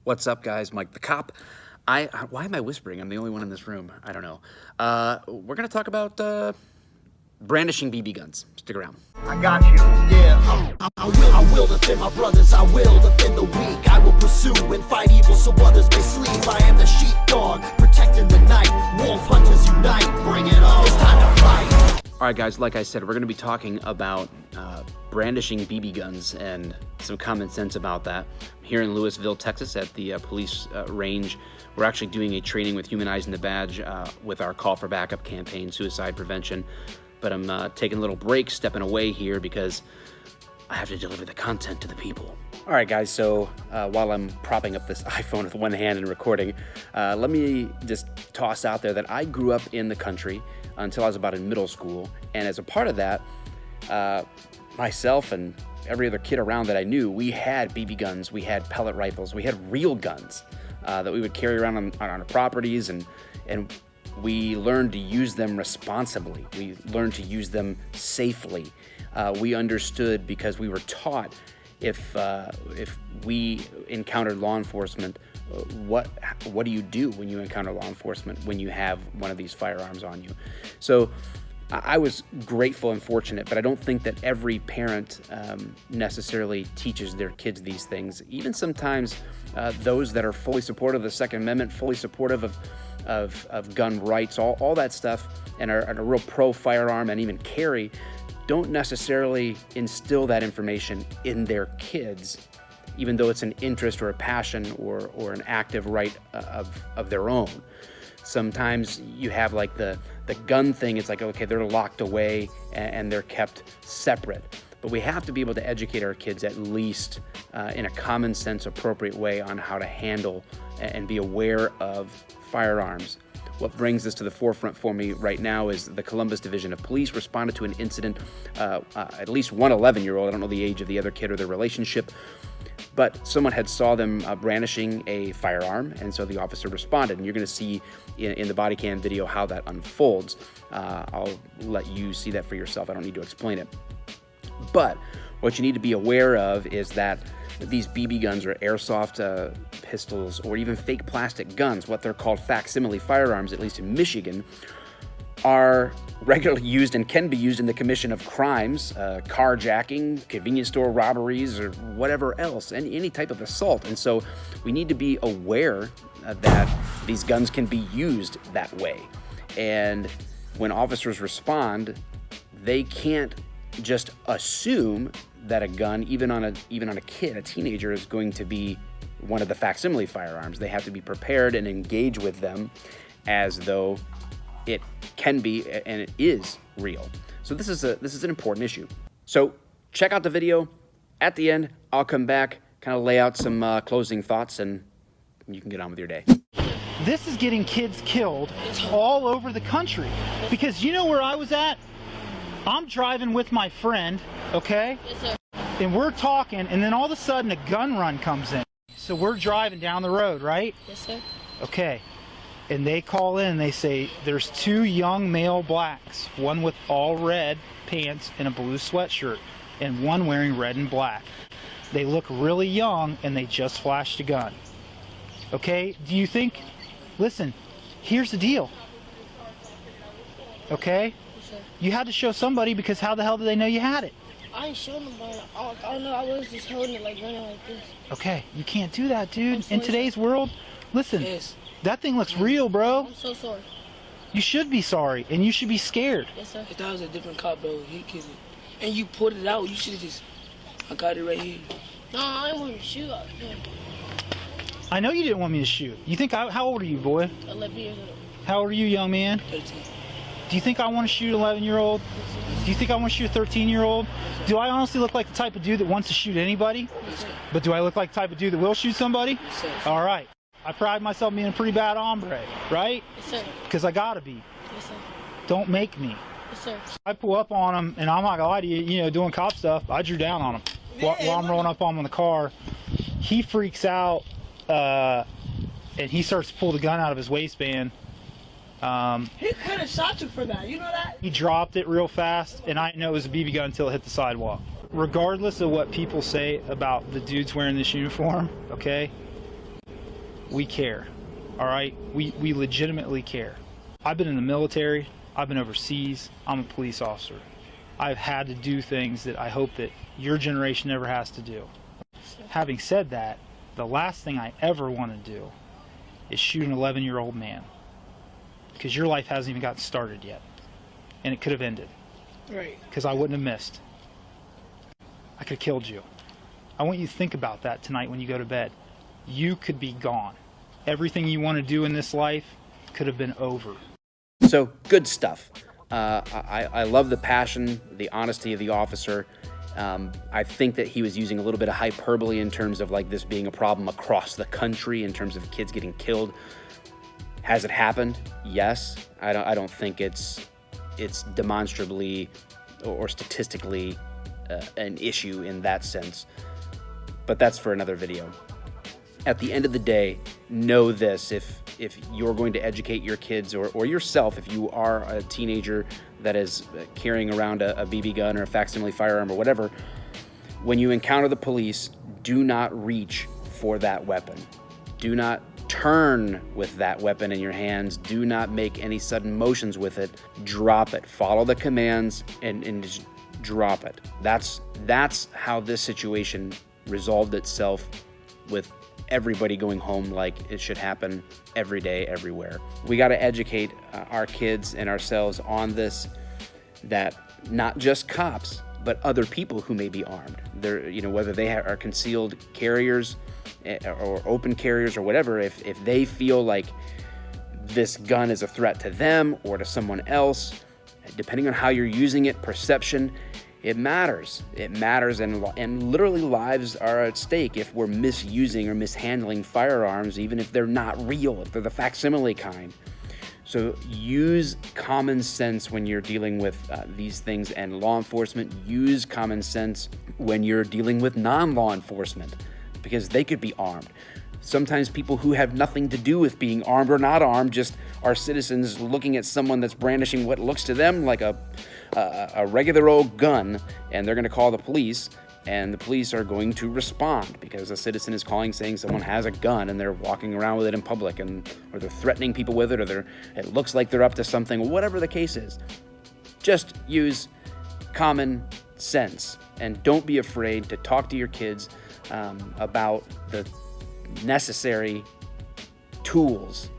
What's up, guys? Mike the Cop. Why am I whispering? I'm the only one in this room. I don't know. We're going to talk about brandishing BB guns. Stick around. I got you. Yeah, I will defend my brothers. I will defend the weak. I will pursue and fight evil so others may sleep. I am the sheepdog, protecting the night. Wolf hunters unite. Bring it on. It's time to fight. All right, guys. Like I said, we're going to be talking about brandishing BB guns and some common sense about that. Here in Lewisville, Texas, at the police range, we're actually doing a training with Humanizing the Badge with our Call for Backup campaign, suicide prevention. But I'm taking a little break, stepping away here because I have to deliver the content to the people. All right, guys, so while I'm propping up this iPhone with one hand and recording, let me just toss out there that I grew up in the country until I was about in middle school. And as a part of that, myself and every other kid around that I knew, we had BB guns, we had pellet rifles, we had real guns that we would carry around on our properties, and we learned to use them responsibly. We learned to use them safely. We understood because we were taught if we encountered law enforcement, what do you do when you encounter law enforcement when you have one of these firearms on you? So I was grateful and fortunate, but I don't think that every parent necessarily teaches their kids these things. Even sometimes those that are fully supportive of the Second Amendment, fully supportive of gun rights, all that stuff, and are a real pro-firearm and even carry, don't necessarily instill that information in their kids, even though it's an interest or a passion or an active right of their own. Sometimes you have like the gun thing, it's like, okay, they're locked away and they're kept separate. But we have to be able to educate our kids at least in a common sense, appropriate way on how to handle and be aware of firearms. What brings this to the forefront for me right now is the Columbus Division of Police responded to an incident, at least one 11-year-old, I don't know the age of the other kid or their relationship, but someone had saw them brandishing a firearm, and so the officer responded. And you're going to see in the body cam video how that unfolds. I'll let you see that for yourself. I don't need to explain it. But what you need to be aware of is that these BB guns or airsoft pistols or even fake plastic guns, what they're called facsimile firearms, at least in Michigan, are regularly used and can be used in the commission of crimes, carjacking, convenience store robberies, or whatever else, any type of assault. And so we need to be aware that these guns can be used that way. And when officers respond, they can't just assume that a gun, even on a kid, a teenager, is going to be one of the facsimile firearms. They have to be prepared and engage with them as though it can be and it is real. So this is an important issue. So check out the video. At the end, I'll come back, kind of lay out some closing thoughts, and you can get on with your day. This is getting kids killed all over the country. Because you know where I was at? I'm driving with my friend, okay? Yes, sir. And we're talking, and then all of a sudden a gun run comes in. So we're driving down the road, right? Yes, sir. Okay. And they call in and they say, there's two young male blacks, one with all red pants and a blue sweatshirt, and one wearing red and black. They look really young and they just flashed a gun. Okay? Do you think, listen, here's the deal. Okay? Yes, sir. You had to show somebody, because how the hell did they know you had it? I ain't showing nobody. I know I was just holding it like running like this. Okay, you can't do that, dude. So In today's world, listen, yes. That thing looks real, bro. I'm so sorry. You should be sorry, and you should be scared. Yes, sir. If that was a different cop, bro, he killed it. And you pulled it out, you should have just, I got it right here. No, I didn't want to shoot. I know you didn't want me to shoot. You think how old are you, boy? 11 years old. How old are you, young man? 13. Do you think I want to shoot an 11-year-old? Do you think I want to shoot a 13-year-old? Do I honestly look like the type of dude that wants to shoot anybody? Yes, sir. But do I look like the type of dude that will shoot somebody? Yes, sir. All right. I pride myself being a pretty bad hombre, right? Yes, sir. Because I gotta be. Yes, sir. Don't make me. Yes, sir. I pull up on him, and I'm not gonna lie to you, you know, doing cop stuff, I drew down on him. While I'm rolling up on him in the car, he freaks out, and he starts to pull the gun out of his waistband. He could have shot you for that, you know that? He dropped it real fast, and I didn't know it was a BB gun until it hit the sidewalk. Regardless of what people say about the dudes wearing this uniform, okay, We care, all right? We legitimately care. I've been in the military. I've been overseas. I'm a police officer. I've had to do things that I hope that your generation never has to do. Having said that, the last thing I ever want to do is shoot an 11-year-old man, because your life hasn't even gotten started yet, and it could have ended. Right. Because I wouldn't have missed. I could have killed you. I want you to think about that tonight when you go to bed. You could be gone. Everything you want to do in this life could have been over. So, good stuff. I love the passion, the honesty of the officer. I think that he was using a little bit of hyperbole in terms of like this being a problem across the country in terms of kids getting killed. Has it happened? Yes. I don't think it's demonstrably or statistically an issue in that sense. But that's for another video. At the end of the day, know this: if you're going to educate your kids or yourself, if you are a teenager that is carrying around a BB gun or a facsimile firearm or whatever, when you encounter the police, do not reach for that weapon. Do not turn with that weapon in your hands. Do not make any sudden motions with it. Drop it. Follow the commands and just drop it. That's how this situation resolved itself, with everybody going home like it should happen every day, everywhere. We got to educate our kids and ourselves on this, that not just cops, but other people who may be armed. They're, whether they are concealed carriers or open carriers or whatever, if they feel like this gun is a threat to them or to someone else, depending on how you're using it, perception, it matters. It matters, and literally lives are at stake if we're misusing or mishandling firearms, even if they're not real, if they're the facsimile kind. So use common sense when you're dealing with these things, and law enforcement, use common sense when you're dealing with non-law enforcement, because they could be armed. Sometimes people who have nothing to do with being armed or not armed just are citizens looking at someone that's brandishing what looks to them like a regular old gun, and they're going to call the police, and the police are going to respond because a citizen is calling saying someone has a gun and they're walking around with it in public, or they're threatening people with it, or it looks like they're up to something, whatever the case is. Just use common sense, and don't be afraid to talk to your kids about the necessary tools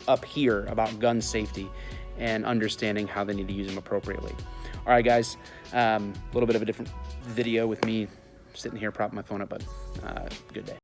up here about gun safety and understanding how they need to use them appropriately. All right, guys, a little bit of a different video with me sitting here propping my phone up, but good day.